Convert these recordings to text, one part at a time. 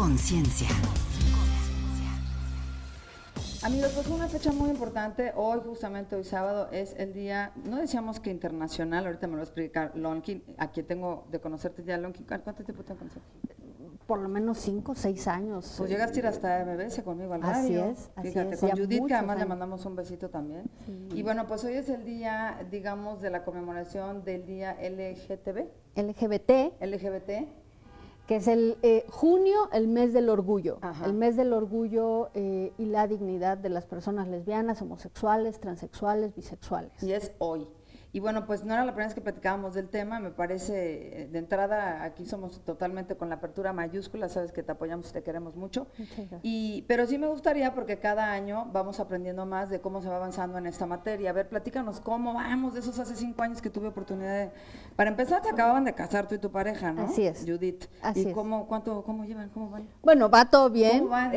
Conciencia. Amigos, pues una fecha muy importante, hoy justamente, hoy sábado, es el día, no decíamos que internacional, ahorita me lo va a explicar Lonkin, aquí tengo de conocerte ya, Lonkin, ¿cuánto tiempo te conocí? Por lo menos 5 o 6 años. Pues llegaste a ir hasta MBS conmigo al radio. Así Fíjate, es. con Ya Judith, que además muchos le años. mandamos un besito también. Sí. Y bueno, pues hoy es el día, digamos, de la conmemoración del día LGBT, Que es el junio, el mes del orgullo. Ajá. El mes del orgullo y la dignidad de las personas lesbianas, homosexuales, transexuales, bisexuales. y es hoy. Y bueno, pues no era la primera vez que platicábamos del tema, me parece, de entrada, aquí somos totalmente con la apertura mayúscula, sabes que te apoyamos y te queremos mucho. Muchas gracias. Pero sí me gustaría, porque cada año vamos aprendiendo más de cómo se va avanzando en esta materia. A ver, platícanos cómo vamos de esos hace 5 años que tuve oportunidad de… Para empezar, te acababan de casar tú y tu pareja, ¿no? Así es. Judith. Así ¿Y es. cómo llevan? ¿Cómo van? Bueno, va todo bien. ¿Cómo van?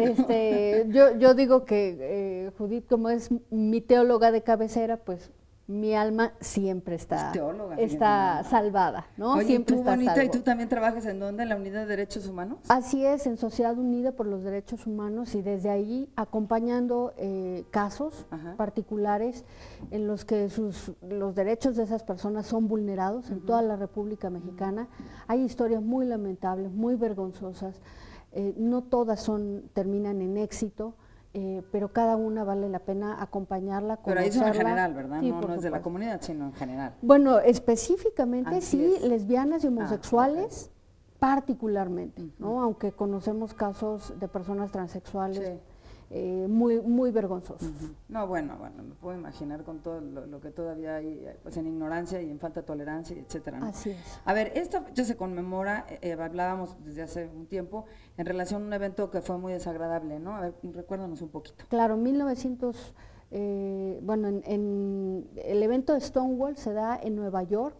Yo digo que Judith, como es mi teóloga de cabecera, pues mi alma siempre está, Es teóloga, está fíjate. salvada, ¿no? Oye, Siempre tú está bonita, salvo. ¿y tú también trabajas en dónde? ¿En la Unidad de Derechos Humanos? Así es, en Sociedad Unida por los Derechos Humanos y desde ahí acompañando casos Ajá. particulares en los que los derechos de esas personas son vulnerados en toda la República Mexicana. Hay historias muy lamentables, muy vergonzosas, no todas terminan en éxito. Pero cada una vale la pena acompañarla, Pero ahí son en conocerla. general, ¿verdad? Sí, No, por no es de la supuesto. comunidad, sino en general. Bueno, específicamente Así sí, es. lesbianas y homosexuales particularmente, Ujú. ¿no? Aunque conocemos casos de personas transexuales Sí. muy, muy vergonzosos. Ujú. No, bueno, me puedo imaginar con todo lo que todavía hay, pues en ignorancia y en falta de tolerancia, etcétera, ¿no? Así es. A ver, esta fecha se conmemora, hablábamos desde hace un tiempo, en relación a un evento que fue muy desagradable, ¿no? A ver, recuérdanos un poquito. Claro, el evento de Stonewall se da en Nueva York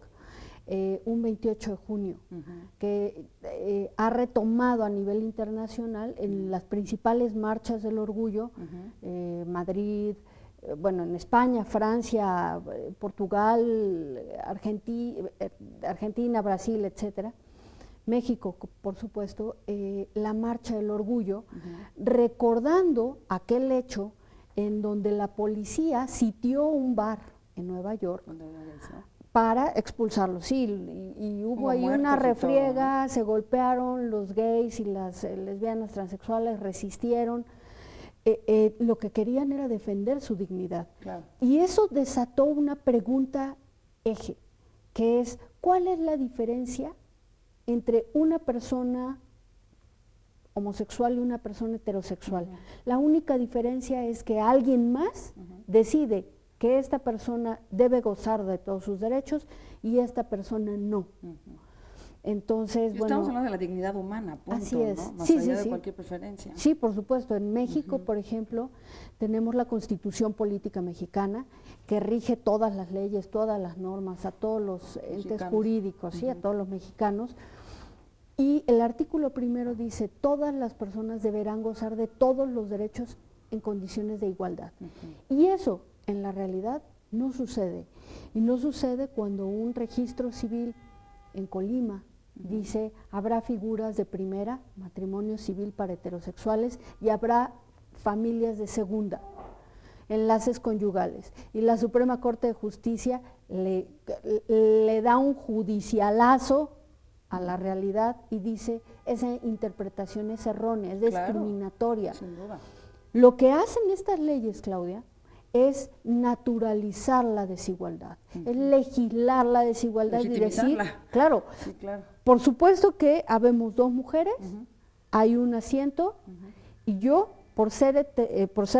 un 28 de junio, Ujú. que ha retomado a nivel internacional en las principales marchas del orgullo, Madrid, en España, Francia, Portugal, Argentina, Brasil, etcétera. México, por supuesto, la marcha del orgullo, recordando aquel hecho en donde la policía sitió un bar en Nueva York ¿Dónde era eso? para expulsarlos. Sí, y hubo Hubo ahí una muertos y todo, refriega, se golpearon los gays y las lesbianas transexuales, resistieron. Lo que querían era defender su dignidad. Claro. Y eso desató una pregunta eje, que es, ¿cuál es la diferencia entre una persona homosexual y una persona heterosexual? La única diferencia es que alguien más decide que esta persona debe gozar de todos sus derechos y esta persona no. Entonces, Estamos hablando de la dignidad humana, punto, así es. ¿no? Más Sí, allá sí, de sí. cualquier preferencia. Sí, por supuesto. En México, por ejemplo, tenemos la Constitución Política Mexicana que rige todas las leyes, todas las normas, a todos los entes Mexicanos. jurídicos, ¿sí? A todos los mexicanos. Y el artículo primero dice, todas las personas deberán gozar de todos los derechos en condiciones de igualdad. Y eso, en la realidad, no sucede. Y no sucede cuando un registro civil en Colima dice, habrá figuras de primera, matrimonio civil para heterosexuales, y habrá familias de segunda, enlaces conyugales. Y la Suprema Corte de Justicia le da un judicialazo a la realidad y dice, esa interpretación es errónea, es discriminatoria. Sin duda. Lo que hacen estas leyes, Claudia, es naturalizar la desigualdad, es legislar la desigualdad y decir, Legitimizarla. claro, Sí, claro. por supuesto que habemos dos mujeres, hay un asiento y yo, por ser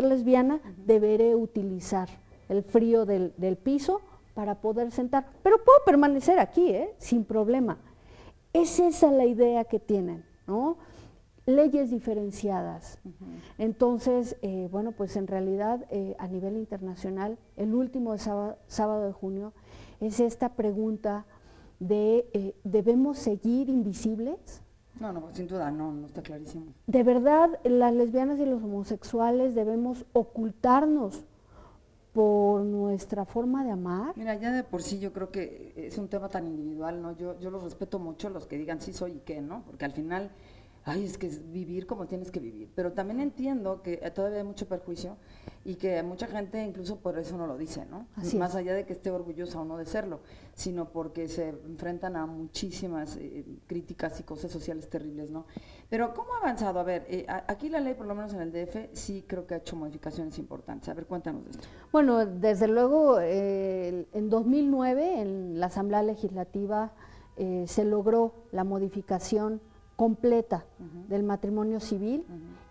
lesbiana, deberé utilizar el frío del piso para poder sentar, pero puedo permanecer aquí, sin problema. Es esa la idea que tienen, ¿no? Leyes diferenciadas. Entonces, pues en realidad a nivel internacional, el último sábado de junio es esta pregunta de ¿debemos seguir invisibles? No, sin duda, no está clarísimo. ¿De verdad las lesbianas y los homosexuales debemos ocultarnos por nuestra forma de amar? Mira, ya de por sí yo creo que es un tema tan individual, ¿no? Yo los respeto mucho, los que digan sí soy y qué, ¿no? Porque al final ay, es que es vivir como tienes que vivir. Pero también entiendo que todavía hay mucho perjuicio y que mucha gente incluso por eso no lo dice, ¿no? Así Más es. allá de que esté orgullosa o no de serlo, sino porque se enfrentan a muchísimas críticas y cosas sociales terribles, ¿no? Pero ¿cómo ha avanzado? A ver, aquí la ley, por lo menos en el DF, sí creo que ha hecho modificaciones importantes. A ver, cuéntanos de esto. Bueno, desde luego, en 2009, en la Asamblea Legislativa, se logró la modificación completa del matrimonio civil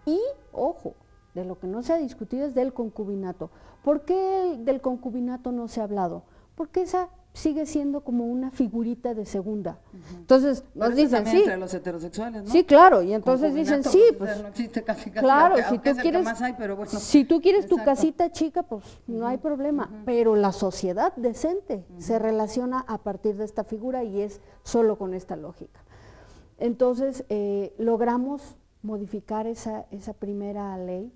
y, ojo, de lo que no se ha discutido es del concubinato. ¿Por qué del concubinato no se ha hablado? Porque esa sigue siendo como una figurita de segunda. Entonces nos dicen, sí, entre los heterosexuales, ¿no? sí, claro, y entonces dicen, sí, pues, no existe casi, claro, aunque es el que más hay, pero bueno. si tú quieres tu Exacto. casita chica, pues no hay problema, pero la sociedad decente se relaciona a partir de esta figura y es solo con esta lógica. Entonces, logramos modificar esa primera ley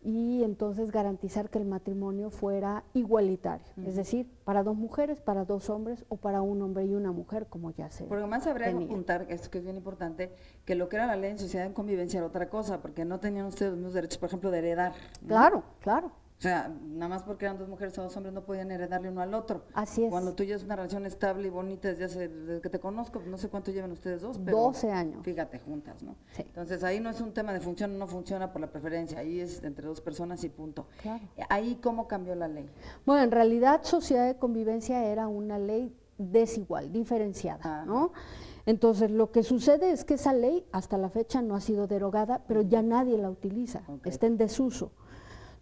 y entonces garantizar que el matrimonio fuera igualitario, es decir, para 2 mujeres, para 2 hombres o para un hombre y una mujer, como ya se Porque más habría que tenía. apuntar, esto que es bien importante, que lo que era la ley en sociedad en convivencia era otra cosa, porque no tenían ustedes los mismos derechos, por ejemplo, de heredar, ¿no? Claro, claro. O sea, nada más porque eran 2 mujeres o 2 hombres no podían heredarle uno al otro. Así es. Cuando tú llevas una relación estable y bonita desde que te conozco, no sé cuánto llevan ustedes dos, pero 12 años. fíjate, juntas, ¿no? Sí. Entonces ahí no es un tema de funciona o no funciona por la preferencia, ahí es entre 2 personas y punto. Claro. Ahí, ¿cómo cambió la ley? Bueno, en realidad sociedad de convivencia era una ley desigual, diferenciada, ¿no? Entonces lo que sucede es que esa ley hasta la fecha no ha sido derogada, pero ya nadie la utiliza, está en desuso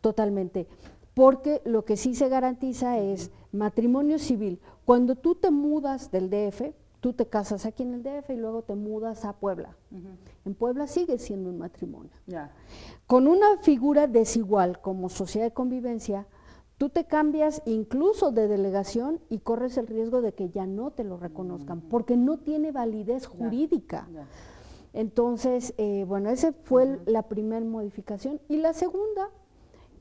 totalmente. Porque lo que sí se garantiza es matrimonio civil. Cuando tú te mudas del DF, tú te casas aquí en el DF y luego te mudas a Puebla. En Puebla sigue siendo un matrimonio. Ya. Con una figura desigual como sociedad de convivencia, tú te cambias incluso de delegación y corres el riesgo de que ya no te lo reconozcan, porque no tiene validez jurídica. Ya. Entonces, bueno, esa fue la primera modificación. Y la segunda,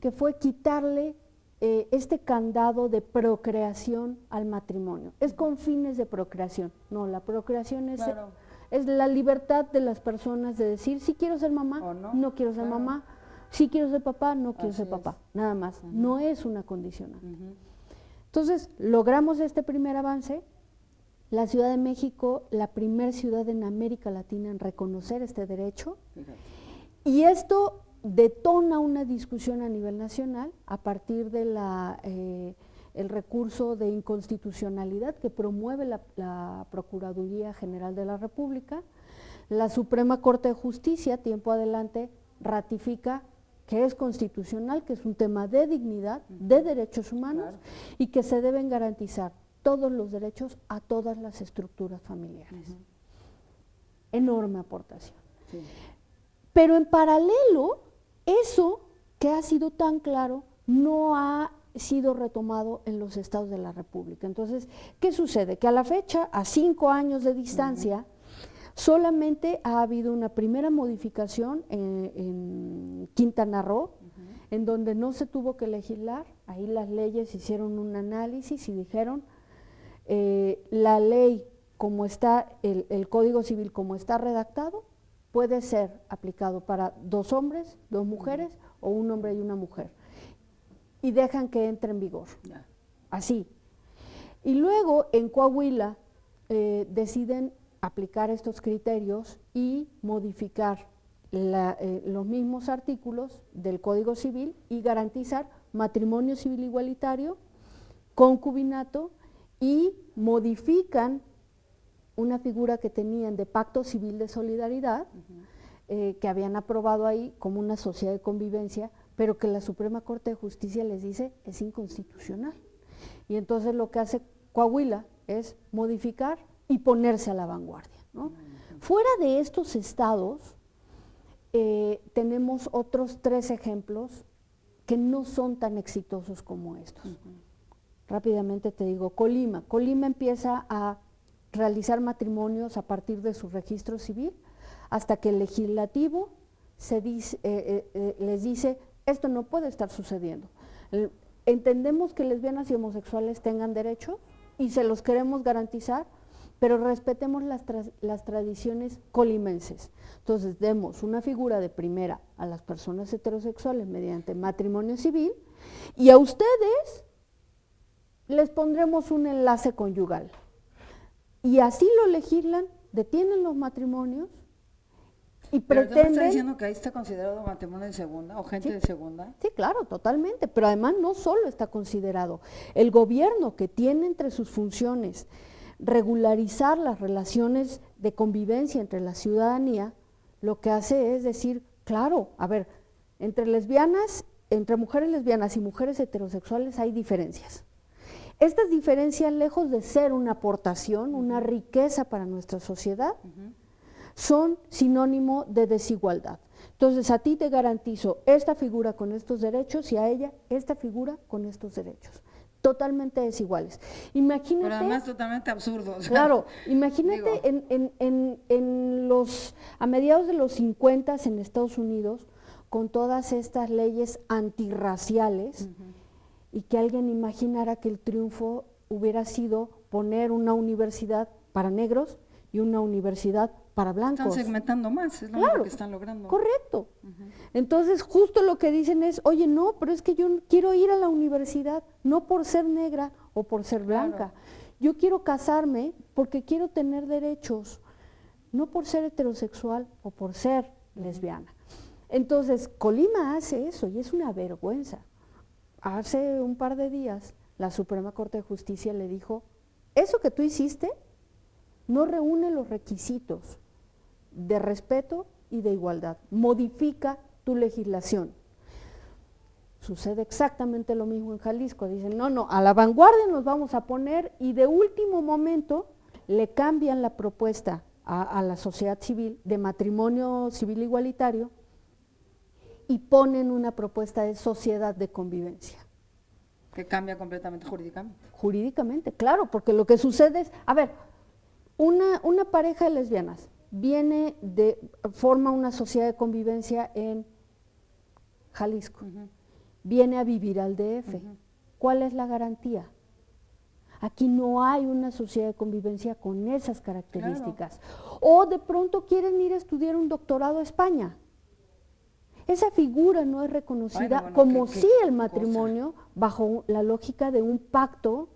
que fue quitarle este candado de procreación al matrimonio. Es con fines de procreación. No, la procreación es, Claro. es la libertad de las personas de decir si quiero ser mamá, O no, no quiero ser claro. mamá, si quiero ser papá, no quiero Así ser es. papá, nada más. No es una condicionante. Entonces, logramos este primer avance. La Ciudad de México, la primer ciudad en América Latina en reconocer este derecho. Fíjate. Y esto detona una discusión a nivel nacional a partir de el recurso de inconstitucionalidad que promueve la Procuraduría General de la República. La Suprema Corte de Justicia, tiempo adelante, ratifica que es constitucional, que es un tema de dignidad, de derechos humanos, Claro. y que se deben garantizar todos los derechos a todas las estructuras familiares. Enorme aportación. Sí. Pero en paralelo, eso que ha sido tan claro no ha sido retomado en los estados de la República. Entonces, ¿qué sucede? Que a la fecha, a 5 años de distancia, solamente ha habido una primera modificación en Quintana Roo, en donde no se tuvo que legislar. Ahí las leyes hicieron un análisis y dijeron, la ley como está, el Código Civil como está redactado, puede ser aplicado para 2 hombres, 2 mujeres o un hombre y una mujer. Y dejan que entre en vigor. Ya. Así. Y luego en Coahuila deciden aplicar estos criterios y modificar los mismos artículos del Código Civil y garantizar matrimonio civil igualitario, concubinato, y modifican una figura que tenían de pacto civil de solidaridad, que habían aprobado ahí como una sociedad de convivencia, pero que la Suprema Corte de Justicia les dice es inconstitucional. Y entonces lo que hace Coahuila es modificar y ponerse a la vanguardia, ¿no? Fuera de estos estados, tenemos otros 3 ejemplos que no son tan exitosos como estos. Rápidamente te digo, Colima. Colima empieza a realizar matrimonios a partir de su registro civil, hasta que el legislativo les dice, esto no puede estar sucediendo. Entendemos que lesbianas y homosexuales tengan derechos y se los queremos garantizar, pero respetemos las tradiciones colimenses. Entonces, demos una figura de primera a las personas heterosexuales mediante matrimonio civil y a ustedes les pondremos un enlace conyugal. Y así lo legislan, detienen los matrimonios y Pero pretenden… ¿tú me estás diciendo que ahí está considerado matrimonio de segunda o gente de segunda? Sí, claro, totalmente, pero además no solo está considerado. El gobierno, que tiene entre sus funciones regularizar las relaciones de convivencia entre la ciudadanía, lo que hace es decir, claro, a ver, entre mujeres lesbianas y mujeres heterosexuales hay diferencias. Estas diferencias, lejos de ser una aportación, una riqueza para nuestra sociedad, son sinónimo de desigualdad. Entonces, a ti te garantizo esta figura con estos derechos y a ella esta figura con estos derechos. Totalmente desiguales. Imagínate… Pero además totalmente absurdo. O sea, claro, imagínate a mediados de los 50 en Estados Unidos, con todas estas leyes antirraciales, y que alguien imaginara que el triunfo hubiera sido poner una universidad para negros y una universidad para blancos. Están segmentando más, es lo único que están logrando. Correcto. Entonces, justo lo que dicen es, oye, no, pero es que yo quiero ir a la universidad, no por ser negra o por ser blanca. Yo quiero casarme porque quiero tener derechos, no por ser heterosexual o por ser lesbiana. Entonces, Colima hace eso y es una vergüenza. Hace un par de días, la Suprema Corte de Justicia le dijo, eso que tú hiciste no reúne los requisitos de respeto y de igualdad. Modifica tu legislación. Sucede exactamente lo mismo en Jalisco. Dicen, no, a la vanguardia nos vamos a poner, y de último momento le cambian la propuesta a la sociedad civil de matrimonio civil igualitario y ponen una propuesta de sociedad de convivencia. Que cambia completamente jurídicamente. Jurídicamente, claro, porque lo que sucede es, a ver, una pareja de lesbianas forma una sociedad de convivencia en Jalisco, viene a vivir al DF. ¿Cuál es la garantía? Aquí no hay una sociedad de convivencia con esas características. Claro. O de pronto quieren ir a estudiar un doctorado a España. Esa figura no es reconocida como sí el matrimonio bajo la lógica de un pacto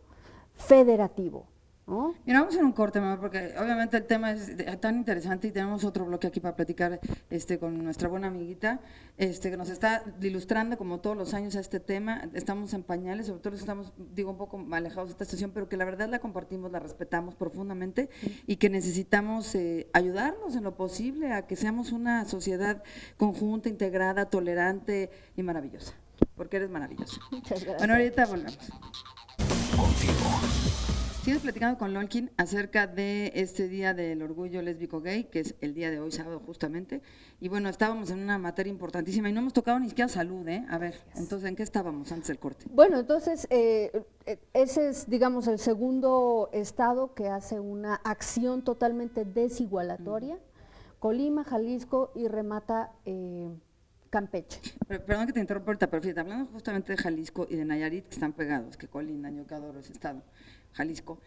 federativo, ¿no? Mira, vamos a hacer un corte, mamá, porque obviamente el tema es tan interesante y tenemos otro bloque aquí para platicar con nuestra buena amiguita, que nos está ilustrando como todos los años a este tema. Estamos en pañales, sobre todo estamos, un poco alejados de esta situación, pero que la verdad la compartimos, la respetamos profundamente y que necesitamos ayudarnos en lo posible a que seamos una sociedad conjunta, integrada, tolerante y maravillosa, porque eres maravillosa. Muchas gracias. Bueno, ahorita volvemos. Contigo. Sigues platicando con Lolkin acerca de este Día del Orgullo Lésbico Gay, que es el día de hoy, sábado justamente, y bueno, estábamos en una materia importantísima y no hemos tocado ni siquiera salud, ¿eh? A ver, entonces, ¿en qué estábamos antes del corte? Bueno, entonces, ese es, digamos, el segundo estado que hace una acción totalmente desigualatoria, Colima, Jalisco y remata Campeche. Perdón que te interrumpa ahorita, pero fíjate, hablando justamente de Jalisco y de Nayarit, que están pegados, que colindan, yo que adoro ese estado, Jalisco,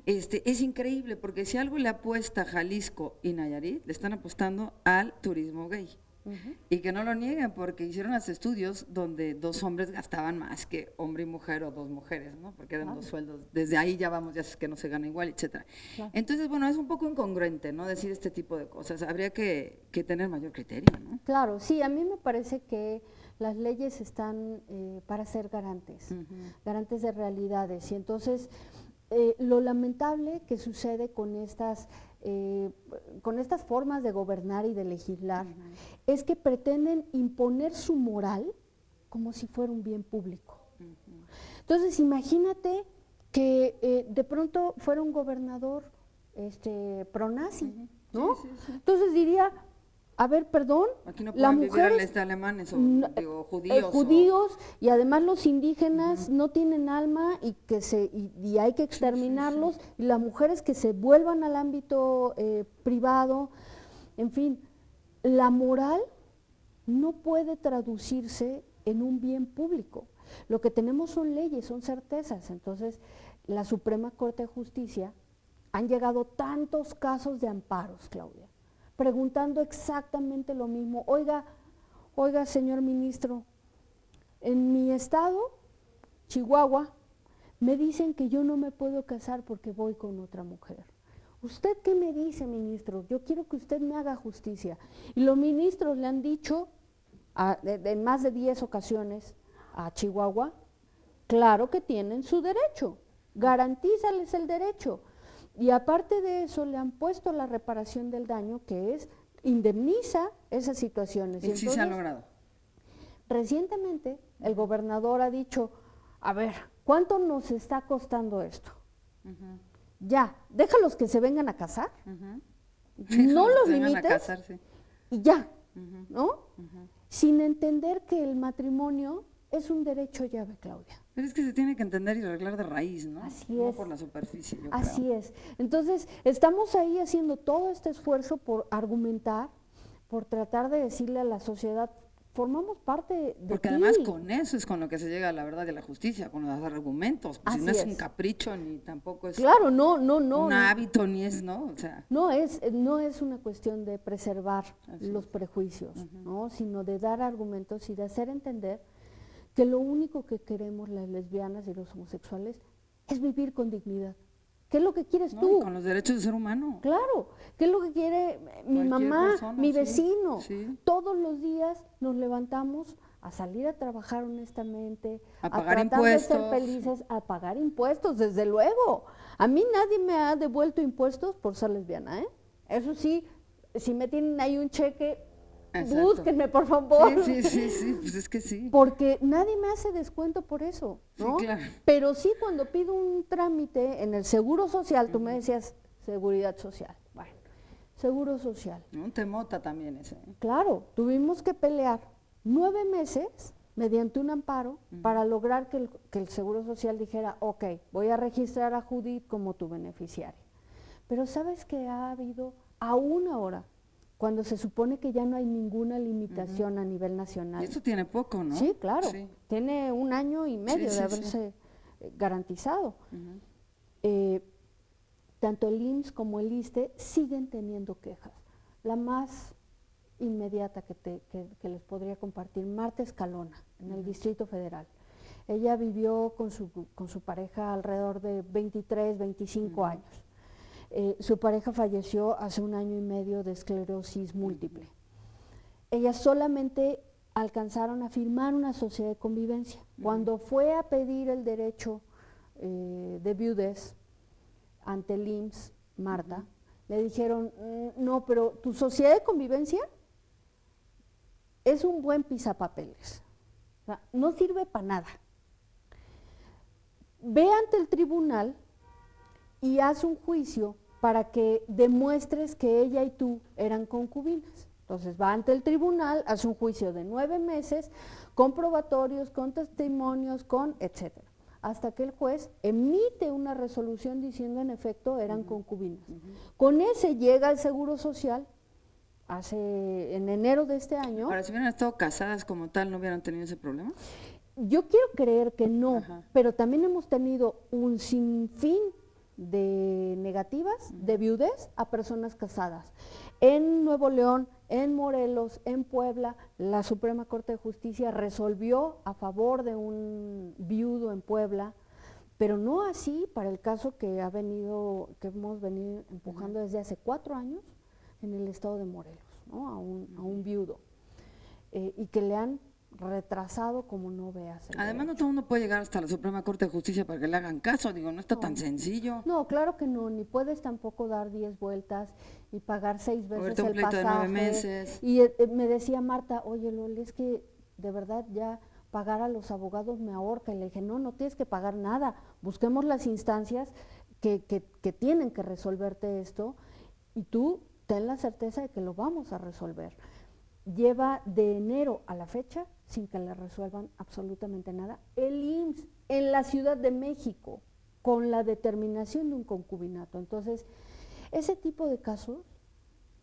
es increíble porque si algo le apuesta a Jalisco y Nayarit, le están apostando al turismo gay. Y que no lo nieguen porque hicieron hasta estudios donde 2 hombres gastaban más que hombre y mujer o 2 mujeres, ¿no? Porque eran 2 sueldos, desde ahí ya vamos, ya es que no se gana igual, etcétera. Claro. Entonces, bueno, es un poco incongruente, ¿no? Decir este tipo de cosas, habría que tener mayor criterio, ¿no? Claro, sí, a mí me parece que las leyes están para ser garantes, garantes de realidades, y entonces lo lamentable que sucede con estas formas de gobernar y de legislar es que pretenden imponer su moral como si fuera un bien público. Entonces, imagínate que de pronto fuera un gobernador pronazi, ¿no? Sí. Entonces diría, a ver, perdón, aquí no pueden vivir alemanes o judíos. Judíos y además los indígenas no tienen alma y hay que exterminarlos, y las mujeres que se vuelvan al ámbito privado, en fin, la moral no puede traducirse en un bien público. Lo que tenemos son leyes, son certezas. Entonces, la Suprema Corte de Justicia han llegado tantos casos de amparos, Claudia, preguntando exactamente lo mismo. Oiga, señor ministro, en mi estado, Chihuahua, me dicen que yo no me puedo casar porque voy con otra mujer. ¿Usted qué me dice, ministro? Yo quiero que usted me haga justicia. Y los ministros le han dicho en más de 10 ocasiones a Chihuahua, claro que tienen su derecho, garantízales el derecho. Y aparte de eso, le han puesto la reparación del daño, que es indemniza esas situaciones. Y sí se ha logrado. Recientemente, el gobernador ha dicho, a ver, ¿cuánto nos está costando esto? Ya, déjalos que se vengan a casar, no los limites y ya, ¿no? Sin entender que el matrimonio es un derecho llave, Claudia. Pero es que se tiene que entender y arreglar de raíz, ¿no? Así no es. por la superficie, yo Así creo. es. Entonces, estamos ahí haciendo todo este esfuerzo por argumentar, por tratar de decirle a la sociedad, formamos parte de Porque ti. además con eso es con lo que se llega a la verdad y a la justicia, con los argumentos. Pues si no Así es un es. capricho ni tampoco es Claro, no. un hábito ni es, ¿no? O sea, No es una cuestión de preservar Así los es. prejuicios, ¿no? Sino de dar argumentos y de hacer entender que lo único que queremos las lesbianas y los homosexuales es vivir con dignidad. ¿Qué es lo que quieres ¿no? tú? Y con los derechos del ser humano. Claro, ¿qué es lo que quiere mi Cualquier mamá, persona, mi sí, vecino? sí. Todos los días nos levantamos a salir a trabajar honestamente, A pagar tratar de ser impuestos. felices, a pagar impuestos, desde luego. A mí nadie me ha devuelto impuestos por ser lesbiana, ¿eh? Eso sí, si me tienen ahí un cheque, Exacto. búsquenme, por favor. Sí, pues es que sí. Porque nadie me hace descuento por eso, ¿no? Sí, claro. Pero sí, cuando pido un trámite en el Seguro Social, tú me decías Seguridad Social. Bueno, Seguro Social. Un temota también ese. ¿eh? Claro, tuvimos que pelear 9 meses mediante un amparo para lograr que el Seguro Social dijera, ok, voy a registrar a Judith como tu beneficiaria. Pero ¿sabes que ha habido aún ahora, cuando se supone que ya no hay ninguna limitación a nivel nacional? Y eso tiene poco, ¿no? Sí, claro, Sí. tiene 1 año y medio Sí, de sí, haberse garantizado. Tanto el IMSS como el ISSSTE siguen teniendo quejas. La más inmediata que les podría compartir, Marta Escalona, en el Distrito Federal. Ella vivió con su pareja alrededor de 23, 25 años. Su pareja falleció hace 1 año y medio de esclerosis múltiple. Ellas solamente alcanzaron a firmar una sociedad de convivencia. Cuando fue a pedir el derecho de viudez ante el IMSS, Marta, le dijeron, no, pero tu sociedad de convivencia es un buen pisapapeles, o sea, no sirve para nada. Ve ante el tribunal y haz un juicio para que demuestres que ella y tú eran concubinas. Entonces va ante el tribunal, hace un juicio de 9 meses, con probatorios, con testimonios, con etcétera, hasta que el juez emite una resolución diciendo en efecto eran concubinas. Con ese llega el Seguro Social, en enero de este año. Ahora, si hubieran estado casadas como tal, ¿no hubieran tenido ese problema? Yo quiero creer que no, Ajá. pero también hemos tenido un sinfín de negativas de viudez a personas casadas. En Nuevo León, en Morelos, en Puebla, la Suprema Corte de Justicia resolvió a favor de un viudo en Puebla, pero no así para el caso que hemos venido empujando desde hace 4 años en el estado de Morelos, ¿no? a un viudo, y que le han retrasado como no veas. Además, no todo el mundo puede llegar hasta la Suprema Corte de Justicia para que le hagan caso, digo, no está tan sencillo. No, claro que no, ni puedes tampoco dar 10 vueltas y pagar 6 veces Ahorita un el pleito de pasaje. 9 meses. Y me decía Marta, oye Loli, es que de verdad ya pagar a los abogados me ahorca. Y le dije, no tienes que pagar nada, busquemos las instancias que tienen que resolverte esto y tú ten la certeza de que lo vamos a resolver. Lleva de enero a la fecha sin que le resuelvan absolutamente nada. El IMSS en la Ciudad de México, con la determinación de un concubinato. Entonces, ese tipo de casos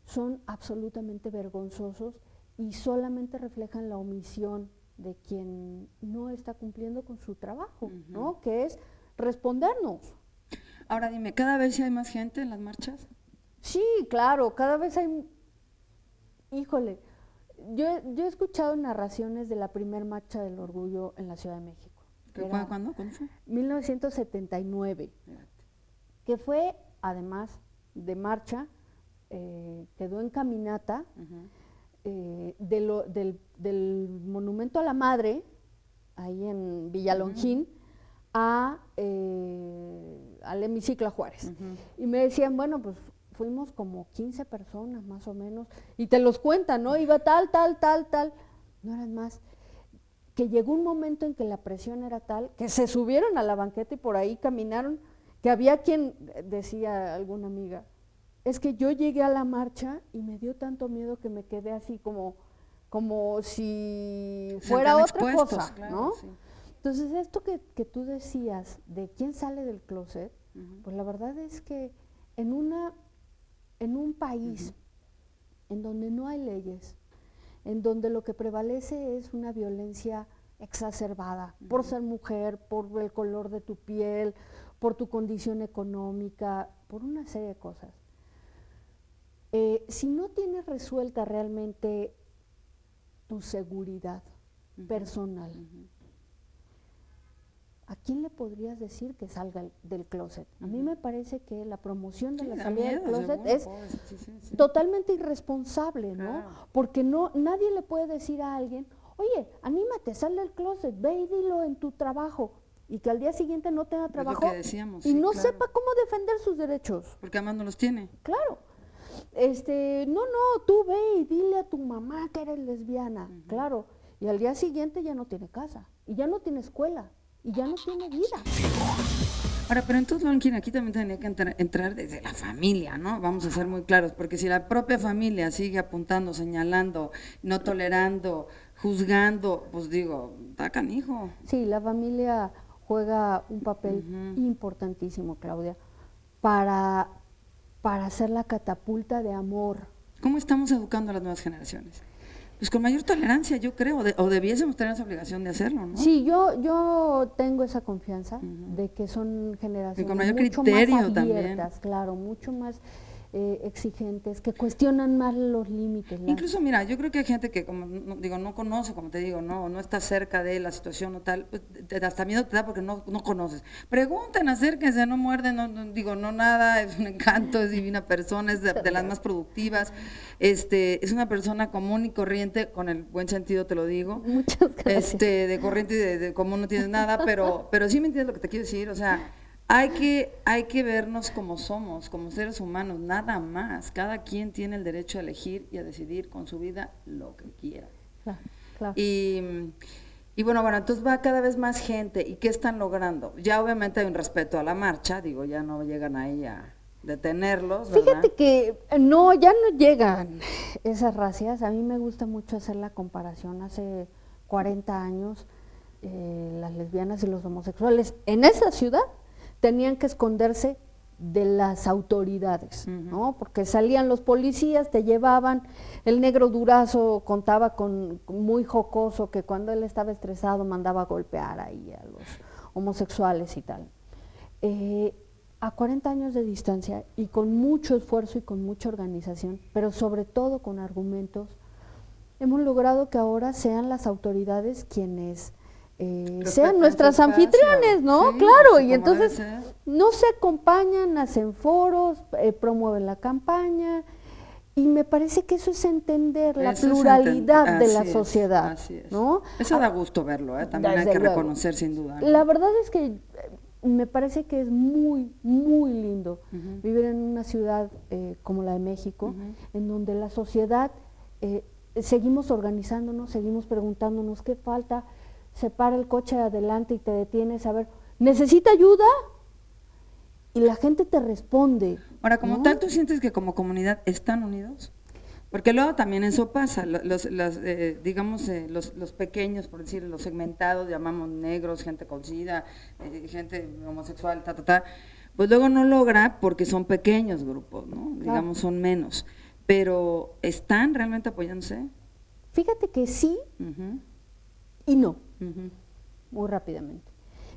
son absolutamente vergonzosos y solamente reflejan la omisión de quien no está cumpliendo con su trabajo, ¿no? Que es respondernos. Ahora dime, ¿cada vez sí hay más gente en las marchas? Sí, claro, cada vez hay, híjole, yo he escuchado narraciones de la primer marcha del orgullo en la Ciudad de México. ¿Qué fue cuándo? ¿Cuándo fue? 1979, Fíjate. que fue, además de marcha, quedó en caminata del Monumento a la Madre, ahí en Villalongín, al hemiciclo a Juárez. Y me decían, bueno, pues fuimos como 15 personas más o menos, y te los cuentan, ¿no? Iba tal, no eran más. Que llegó un momento en que la presión era tal que se subieron a la banqueta y por ahí caminaron, que había quien, decía alguna amiga, es que yo llegué a la marcha y me dio tanto miedo que me quedé así como si fuera otra cosa, claro, ¿no? Sí. Entonces, esto que tú decías de quién sale del closet, pues la verdad es que en un país en donde no hay leyes, en donde lo que prevalece es una violencia exacerbada por ser mujer, por el color de tu piel, por tu condición económica, por una serie de cosas. Si no tienes resuelta realmente tu seguridad personal, ¿a quién le podrías decir que salga del closet? A mí me parece que la promoción de la salida del closet es totalmente irresponsable, ¿no? Claro. Porque nadie le puede decir a alguien, oye, anímate, sal del closet, ve y dilo en tu trabajo, y que al día siguiente no tenga trabajo es lo que decíamos, y no sepa cómo defender sus derechos. Porque además no los tiene. Claro. No, tú ve y dile a tu mamá que eres lesbiana, claro, y al día siguiente ya no tiene casa, y ya no tiene escuela, y ya no tiene vida. Ahora, pero entonces, Longín, aquí también tenía que entrar desde la familia, ¿no? Vamos a ser muy claros, porque si la propia familia sigue apuntando, señalando, no tolerando, juzgando, pues digo, está canijo. Sí, la familia juega un papel importantísimo, Claudia, para hacer la catapulta de amor. ¿Cómo estamos educando a las nuevas generaciones? Pues con mayor tolerancia, yo creo, o debiésemos tener esa obligación de hacerlo, ¿no? Sí, yo tengo esa confianza de que son generaciones con mayor mucho criterio más abiertas, también. Claro, mucho más exigentes, que cuestionan más los límites. Incluso, mira, yo creo que hay gente que, como digo, no conoce, como te digo, no está cerca de la situación o tal, pues, hasta miedo te da porque no conoces. Pregunten, acérquense, no muerden, no nada, es un encanto, es divina persona, es de las más productivas, es una persona común y corriente, con el buen sentido te lo digo. Muchas gracias. De corriente y de común no tienes nada, pero sí me entiendes lo que te quiero decir, o sea, hay que vernos como somos, como seres humanos, nada más. Cada quien tiene el derecho a elegir y a decidir con su vida lo que quiera. Claro. Y bueno, entonces va cada vez más gente. ¿Y qué están logrando? Ya obviamente hay un respeto a la marcha, digo, ya no llegan ahí a detenerlos, ¿verdad? Fíjate que ya no llegan esas racias. A mí me gusta mucho hacer la comparación. Hace 40 años, las lesbianas y los homosexuales en esa ciudad tenían que esconderse de las autoridades, ¿no? Porque salían los policías, te llevaban. El negro Durazo contaba muy jocoso que cuando él estaba estresado mandaba a golpear ahí a los homosexuales y tal. A 40 años de distancia y con mucho esfuerzo y con mucha organización, pero sobre todo con argumentos, hemos logrado que ahora sean las autoridades quienes sean nuestras anfitriones, ¿no? Sí, claro, y entonces no se acompañan, hacen foros, promueven la campaña, y me parece que eso es entender la pluralidad de la sociedad, ¿no? Eso da gusto verlo, también hay que reconocer sin duda, ¿no? La verdad es que me parece que es muy, muy lindo vivir en una ciudad como la de México, en donde la sociedad seguimos organizándonos, seguimos preguntándonos qué falta. Se para el coche adelante y te detienes a ver, ¿necesita ayuda? Y la gente te responde. Ahora, como tal, ¿tú sientes que como comunidad están unidos? Porque luego también eso pasa, los pequeños, por decir, los segmentados, llamamos negros, gente con SIDA, gente homosexual, pues luego no logra porque son pequeños grupos, ¿no? Digamos, son menos. Pero, ¿están realmente apoyándose? Fíjate que sí y no, muy rápidamente.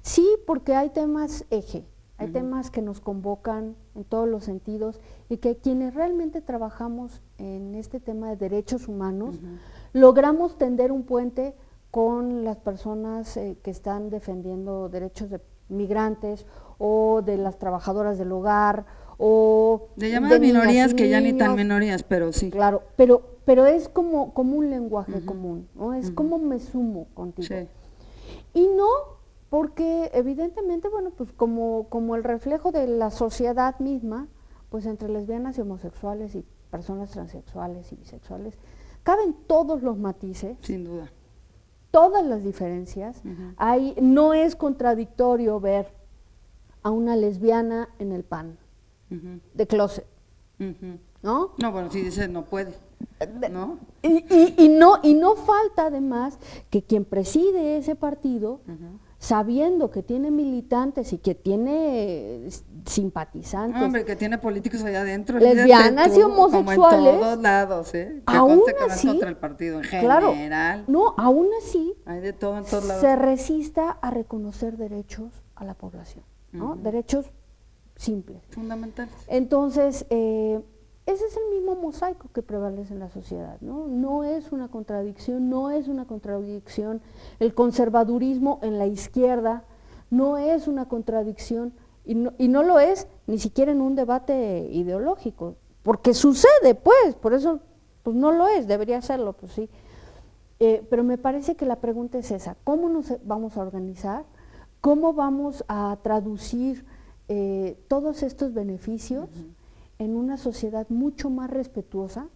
Sí, porque hay temas eje, Hay temas que nos convocan en todos los sentidos y que quienes realmente trabajamos en este tema de derechos humanos, logramos tender un puente con las personas que están defendiendo derechos de migrantes o de las trabajadoras del hogar o de llamadas minorías que ya ni tan niños. minorías, pero sí. Claro, pero es como un lenguaje común, ¿no? Es como me sumo contigo. Sí. Y no porque evidentemente, bueno, pues como el reflejo de la sociedad misma, pues entre lesbianas y homosexuales y personas transexuales y bisexuales, caben todos los matices, Sin duda. todas las diferencias. No es contradictorio ver a una lesbiana en el PAN, de closet, ¿no? No, bueno, si dice no puede, ¿no? Y no falta además que quien preside ese partido, sabiendo que tiene militantes y que tiene simpatizantes, Hombre, que tiene políticos allá adentro, lesbianas olvídate y tú, homosexuales, como en todos lados, ¿eh? Que aún conste que no es así, contra el partido en claro, general. no, aún así, Hay de todo en todos lados. se resista a reconocer derechos a la población, ¿no? Derechos simples. Fundamentales. Entonces, ese es el mismo mosaico que prevalece en la sociedad, ¿no? No es una contradicción, el conservadurismo en la izquierda no es una contradicción y no lo es ni siquiera en un debate ideológico, porque sucede, pues, por eso pues no lo es, debería serlo, pues sí. Pero me parece que la pregunta es esa, ¿cómo nos vamos a organizar? ¿Cómo vamos a traducir todos estos beneficios en una sociedad mucho más respetuosa?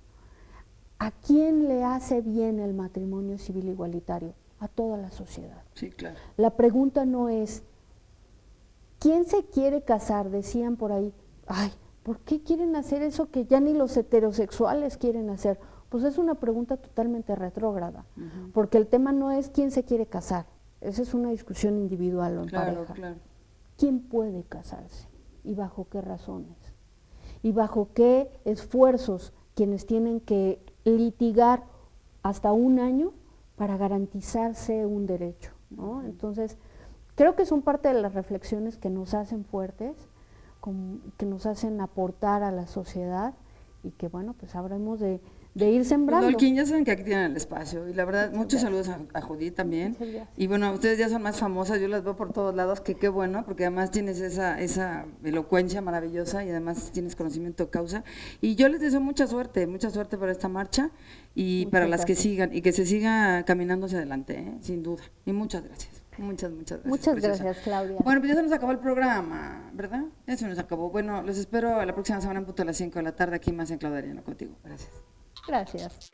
¿A quién le hace bien el matrimonio civil igualitario? A toda la sociedad. Sí, claro. La pregunta no es, ¿quién se quiere casar? Decían por ahí, ay, ¿por qué quieren hacer eso que ya ni los heterosexuales quieren hacer? Pues es una pregunta totalmente retrógrada, porque el tema no es quién se quiere casar, esa es una discusión individual o en pareja. Claro. ¿Quién puede casarse? ¿Y bajo qué razones? ¿Y bajo qué esfuerzos quienes tienen que litigar hasta un año para garantizarse un derecho, ¿no? Entonces, creo que son parte de las reflexiones que nos hacen fuertes, que nos hacen aportar a la sociedad y que, bueno, pues habremos de ir sembrando. Dolquín, ya saben que aquí tienen el espacio y la verdad, muchos saludos a Judith también. Y bueno, ustedes ya son más famosas, yo las veo por todos lados, que qué bueno, porque además tienes esa elocuencia maravillosa y además tienes conocimiento de causa. Y yo les deseo mucha suerte para esta marcha y Muchas para las que gracias. sigan y que se siga caminando hacia adelante, ¿eh? Sin duda. Y muchas gracias. Muchas gracias. Muchas preciosa. gracias, Claudia. Bueno, pues ya se nos acabó el programa, ¿verdad? Ya se nos acabó. Bueno, los espero la próxima semana en punto a las 5 de la tarde aquí más en Claudia Arellano contigo. Gracias. Gracias.